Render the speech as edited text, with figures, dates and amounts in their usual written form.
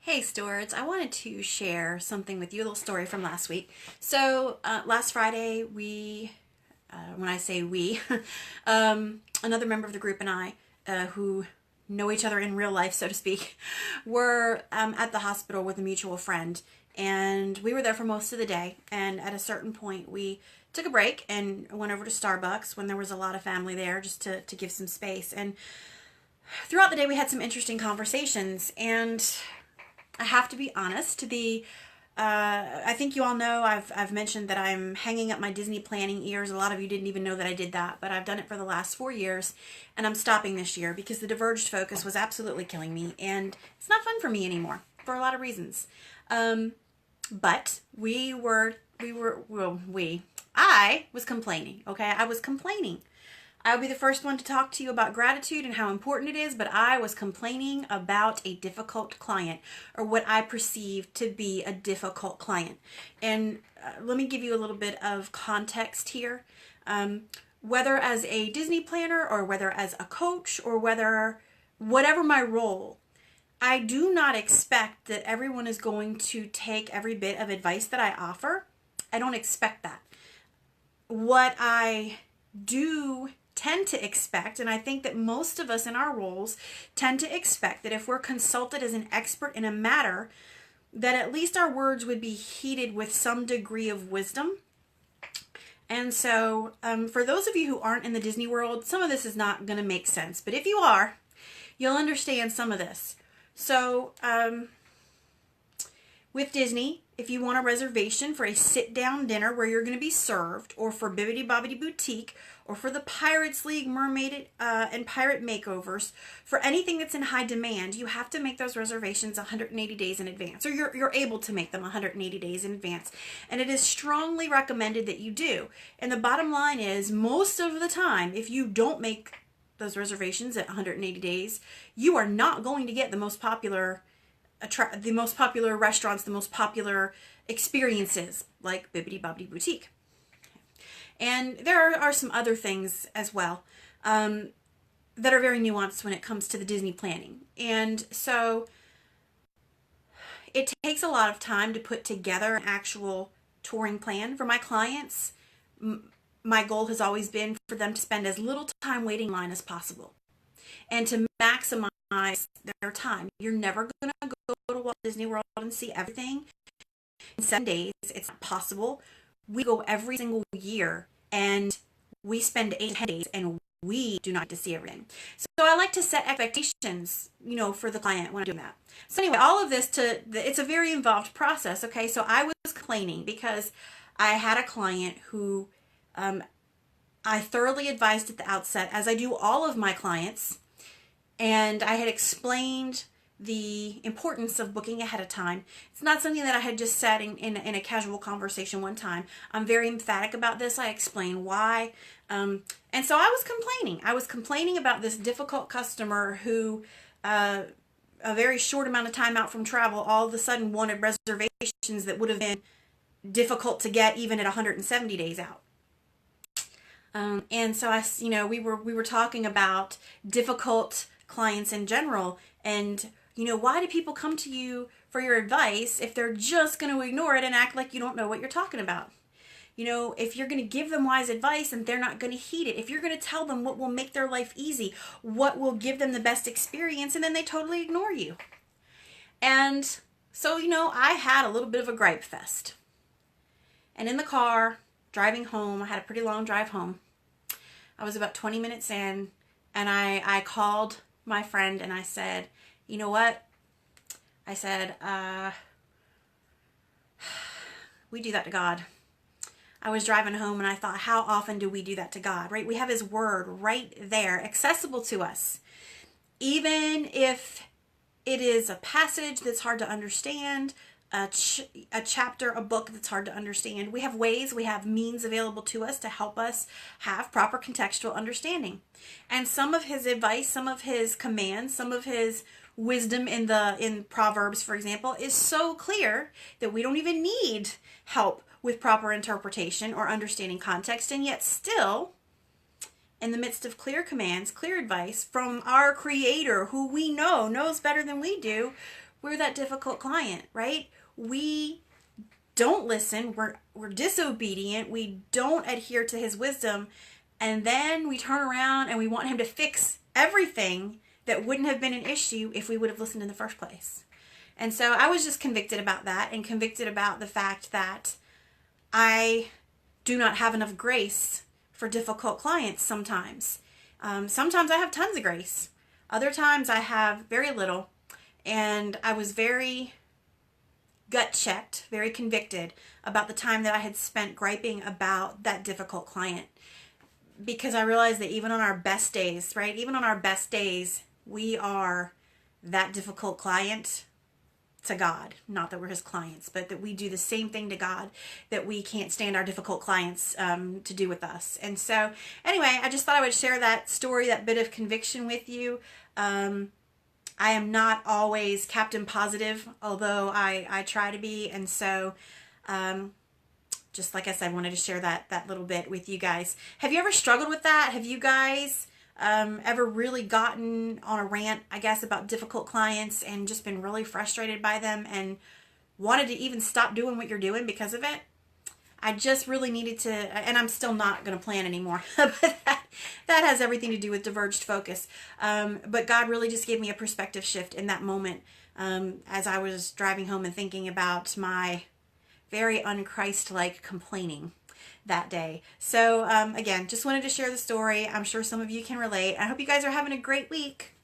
Hey Stewards, I wanted to share something with you, a little story from last week. Last Friday, when I say we, another member of the group and I, who know each other in real life, so to speak, were at the hospital with a mutual friend. And we were there for most of the day. And at a certain point, we took a break and went over to Starbucks when there was a lot of family there just to give some space. And throughout the day, we had some interesting conversations. And I have to be honest, I think you all know I've mentioned that I'm hanging up my Disney planning ears. A lot of you didn't even know that I did that, but I've done it for the last 4 years, and I'm stopping this year because the diverged focus was absolutely killing me, and it's not fun for me anymore for a lot of reasons. But I was complaining, okay? I was complaining. I'll be the first one to talk to you about gratitude and how important it is, but I was complaining about a difficult client, or what I perceive to be a difficult client. And let me give you a little bit of context here. Whether as a Disney planner or whether as a coach or whatever my role, I do not expect that everyone is going to take every bit of advice that I offer. I don't expect that. What I do tend to expect, and I think that most of us in our roles tend to expect, that if we're consulted as an expert in a matter, that at least our words would be heeded with some degree of wisdom. And so for those of you who aren't in the Disney world, some of this is not going to make sense, but if you are, you'll understand some of this. So with Disney, if you want a reservation for a sit-down dinner where you're going to be served, or for Bibbidi Bobbidi Boutique, or for the Pirates League Mermaid and Pirate Makeovers, for anything that's in high demand, you have to make those reservations 180 days in advance, or you're able to make them 180 days in advance. And it is strongly recommended that you do. And the bottom line is, most of the time, if you don't make those reservations at 180 days, you are not going to get the most popular restaurants, the most popular experiences, like Bibbidi Bobbidi Boutique. And there are some other things as well that are very nuanced when it comes to the Disney planning. And so it takes a lot of time to put together an actual touring plan for my clients. My goal has always been for them to spend as little time waiting in line as possible and to maximize their time. You're never going to go to Walt Disney World and see everything in 7 days. It's not possible. We go every single year and we spend 8 to 10 days and we do not get to see everything. So I like to set expectations, for the client when I'm doing that. So anyway, all of this it's a very involved process. Okay. So I was complaining because I had a client who I thoroughly advised at the outset, as I do all of my clients, and I had explained the importance of booking ahead of time. It's not something that I had just said in a casual conversation one time. I'm very emphatic about this. I explain why. And so I was complaining. I was complaining about this difficult customer who, a very short amount of time out from travel, all of a sudden wanted reservations that would have been difficult to get even at 170 days out. And so we were talking about difficult clients in general, and why do people come to you for your advice if they're just going to ignore it and act like you don't know what you're talking about? If you're going to give them wise advice and they're not going to heed it, if you're going to tell them what will make their life easy, what will give them the best experience, and then they totally ignore you. And so, I had a little bit of a gripe fest. And in the car, driving home, I had a pretty long drive home. I was about 20 minutes in, and I called my friend and I said, you know what? I said, we do that to God. I was driving home and I thought, how often do we do that to God, right? We have His Word right there, accessible to us. Even if it is a passage that's hard to understand, a chapter, a book that's hard to understand, we have ways, we have means available to us to help us have proper contextual understanding. And some of His advice, some of His commands, some of His wisdom in Proverbs, for example, is so clear that we don't even need help with proper interpretation or understanding context. And yet still, in the midst of clear commands, clear advice from our Creator, who we know knows better than we do, we're that difficult client, right? We don't listen, we're disobedient, we don't adhere to his wisdom, and then we turn around and we want him to fix everything that wouldn't have been an issue if we would have listened in the first place. And so I was just convicted about that, and convicted about the fact that I do not have enough grace for difficult clients sometimes. Sometimes I have tons of grace. Other times I have very little. And I was very gut checked, very convicted about the time that I had spent griping about that difficult client. Because I realized that even on our best days, right? Even on our best days, we are that difficult client to God. Not that we're his clients, but that we do the same thing to God that we can't stand our difficult clients to do with us. And so anyway, I just thought I would share that story, that bit of conviction with you. I am not always Captain Positive, although I try to be. And so just like I said, I wanted to share that little bit with you guys. Have you ever struggled with that? Have you guys ever really gotten on a rant, I guess, about difficult clients and just been really frustrated by them and wanted to even stop doing what you're doing because of it? I just really needed to, and I'm still not going to plan anymore, but that has everything to do with diverged focus. But God really just gave me a perspective shift in that moment as I was driving home and thinking about my very un-Christ-like complaining that day. So again, just wanted to share the story. I'm sure some of you can relate. I hope you guys are having a great week.